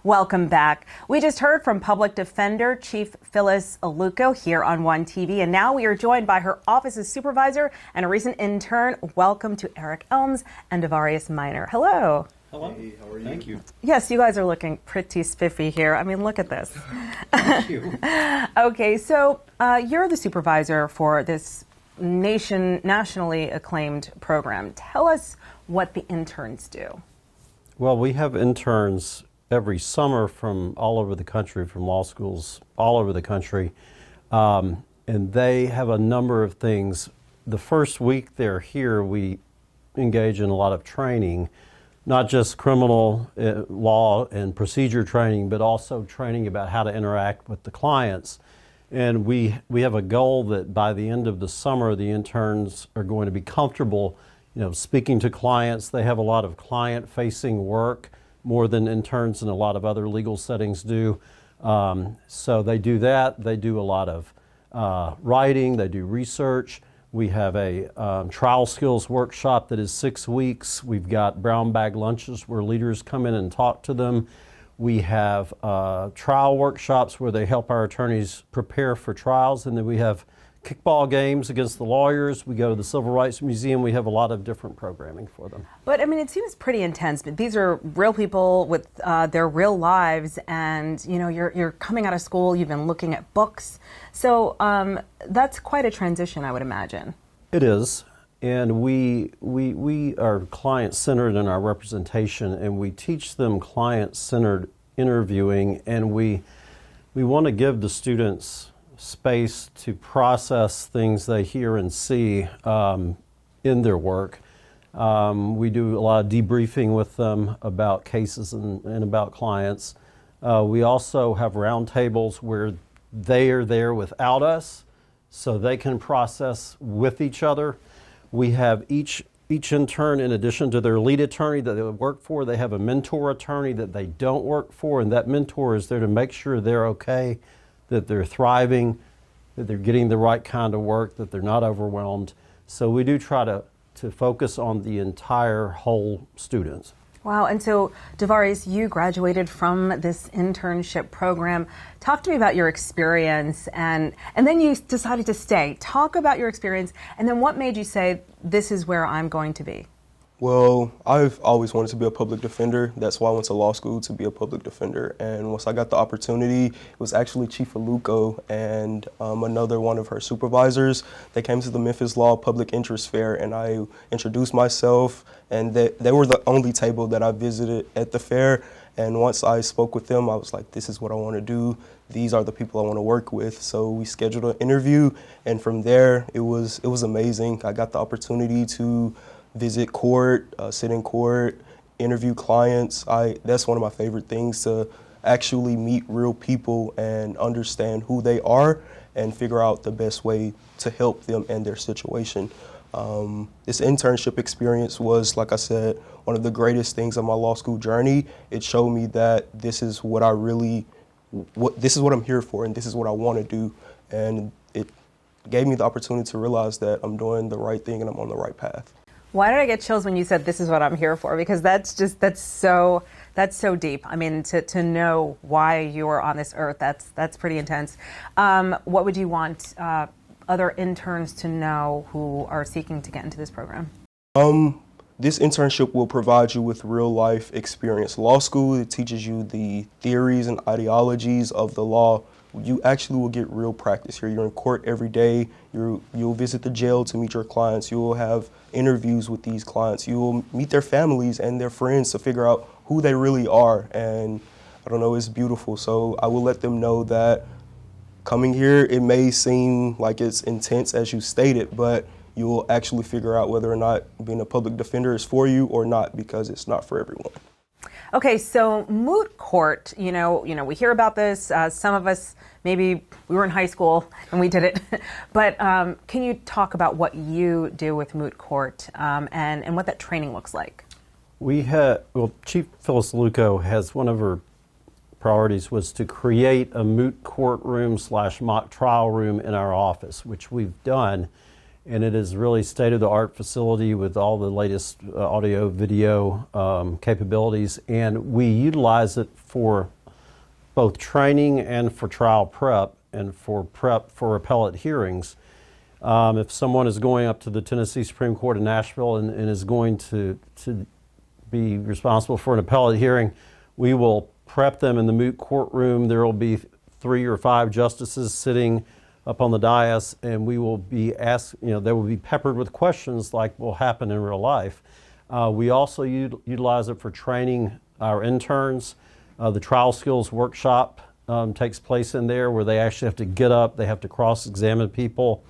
Welcome back. We just heard from Public Defender Chief Phyllis Aluko here on One TV, and now we are joined by her office's supervisor and a recent intern. Welcome to Eric Elms and Devarius Minor. Hello. Hello. Hey, how are you? Thank you. Yes, you guys are looking pretty spiffy here. I mean, look at this. Thank you. Okay, so you're the supervisor for this nationally acclaimed program. Tell us what the interns do. Well, we have interns every summer from all over the country, from law schools all over the country, and they have a number of things. The first week they're here, we engage in a lot of training, not just criminal law and procedure training, but also training about how to interact with the clients. And we have a goal that by the end of the summer, the interns are going to be comfortable, speaking to clients. They have a lot of client-facing work, more than interns in a lot of other legal settings do. So they do that. They do a lot of writing. They do research. We have a trial skills workshop that is 6 weeks. We've got brown bag lunches where leaders come in and talk to them. We have trial workshops where they help our attorneys prepare for trials. And then we have kickball games against the lawyers. We go to the Civil Rights Museum. We have a lot of different programming for them. But I mean, it seems pretty intense. But these are real people with their real lives, and you're coming out of school. You've been looking at books, so that's quite a transition, I would imagine. It is, and we are client-centered in our representation, and we teach them client-centered interviewing, and we want to give the students space to process things they hear and see in their work. We do a lot of debriefing with them about cases and about clients. We also have roundtables where they are there without us, so they can process with each other. We have each intern, in addition to their lead attorney that they work for, they have a mentor attorney that they don't work for, and that mentor is there to make sure they're okay, that they're thriving, that they're getting the right kind of work, that they're not overwhelmed. So we do try to focus on the entire whole students. Wow, and so Devarius, you graduated from this internship program. Talk to me about your experience, and then you decided to stay. Talk about your experience, and then what made you say, this is where I'm going to be? Well, I've always wanted to be a public defender. That's why I went to law school, to be a public defender. And once I got the opportunity, it was actually Chief Aluko and another one of her supervisors. They came to the Memphis Law Public Interest Fair, and I introduced myself, and they were the only table that I visited at the fair. And once I spoke with them, I was like, this is what I want to do. These are the people I want to work with. So we scheduled an interview, and from there, it was amazing. I got the opportunity to visit court, sit in court, interview clients. That's one of my favorite things, to actually meet real people and understand who they are and figure out the best way to help them in their situation. This internship experience was, like I said, one of the greatest things of my law school journey. It showed me that this is what this is what I'm here for, and this is what I want to do. And it gave me the opportunity to realize that I'm doing the right thing and I'm on the right path. Why did I get chills when you said this is what I'm here for? Because that's so deep. I mean, to know why you are on this earth, that's pretty intense. What would you want other interns to know who are seeking to get into this program? This internship will provide you with real life experience. Law school, it teaches you the theories and ideologies of the law. You actually will get real practice here. You're in court every day. You'll visit the jail to meet your clients. You will have interviews with these clients. You will meet their families and their friends to figure out who they really are. And I don't know, it's beautiful. So I will let them know that coming here, it may seem like it's intense as you stated, but you will actually figure out whether or not being a public defender is for you or not, because it's not for everyone. Okay, so moot court, we hear about this. Some of us, maybe we were in high school and we did it. But can you talk about what you do with moot court and what that training looks like? Chief Phyllis Aluko has one of her priorities was to create a moot courtroom / mock trial room in our office, which we've done. and it is really state-of-the-art facility with all the latest audio, video capabilities, and we utilize it for both training and for trial prep and for prep for appellate hearings. If someone is going up to the Tennessee Supreme Court in Nashville and is going to be responsible for an appellate hearing, we will prep them in the moot courtroom. There will be 3 or 5 justices sitting up on the dais, and we will be asked, they will be peppered with questions like will happen in real life. We also utilize it for training our interns. The trial skills workshop takes place in there where they actually have to get up, they have to cross-examine people.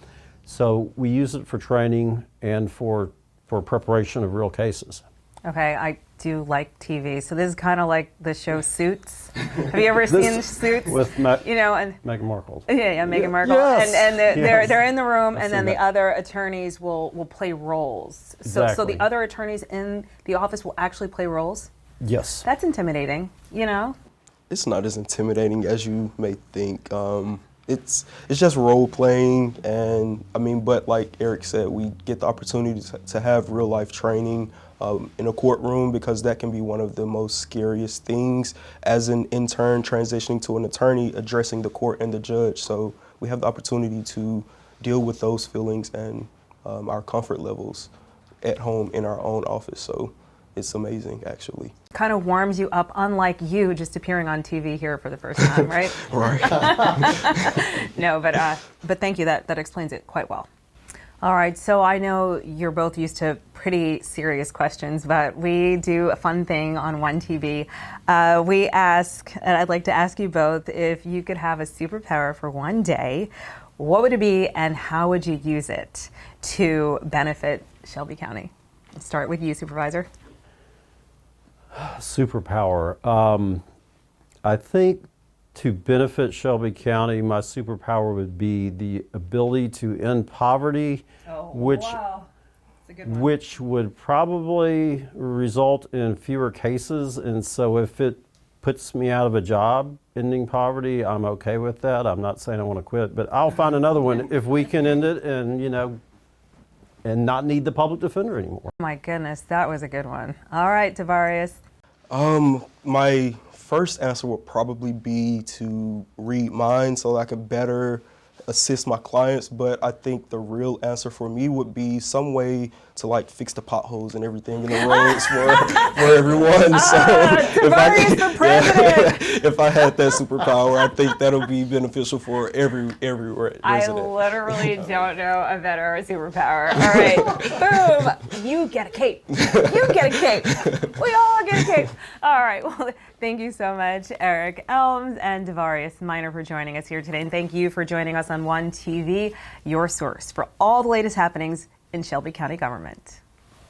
So we use it for training and for preparation of real cases. Okay, I do like TV. So this is kind of like the show Suits. Have you ever seen Suits? With and Meghan Markle. Yeah, Meghan Markle. Yes. And Yes. they're in the room, and then the that. other attorneys will play roles. So Exactly. the other attorneys in the office will actually play roles? Yes. That's intimidating, It's not as intimidating as you may think. It's just role playing, and but like Eric said, we get the opportunity to have real life training in a courtroom, because that can be one of the most scariest things as an intern transitioning to an attorney, addressing the court and the judge. So we have the opportunity to deal with those feelings and our comfort levels at home in our own office. So it's amazing, actually. Kind of warms you up, unlike you just appearing on TV here for the first time, right? Right. No, but thank you. That explains it quite well. All right, so I know you're both used to pretty serious questions, but we do a fun thing on One TV. We ask, and I'd like to ask you both, if you could have a superpower for one day, what would it be and how would you use it to benefit Shelby County? Let's start with you, Supervisor. Superpower. I think to benefit Shelby County, my superpower would be the ability to end poverty, Wow. That's a good one. which would probably result in fewer cases. And so if it puts me out of a job, ending poverty, I'm okay with that. I'm not saying I want to quit, but I'll find another one if we can end it and, and not need the public defender anymore. My goodness, that was a good one. All right, Devarius. My first answer would probably be to read minds so I could better assist my clients, but I think the real answer for me would be some way to fix the potholes and everything in the roads for everyone. Devarius, the president. If I had that superpower, I think that'll be beneficial for every resident. I literally don't know a better superpower. All right, boom, you get a cape. You get a cape. We all get a cape. All right, well, thank you so much, Eric Elms and Devarius Minor, for joining us here today. And thank you for joining us on One TV, your source for all the latest happenings in Shelby County government.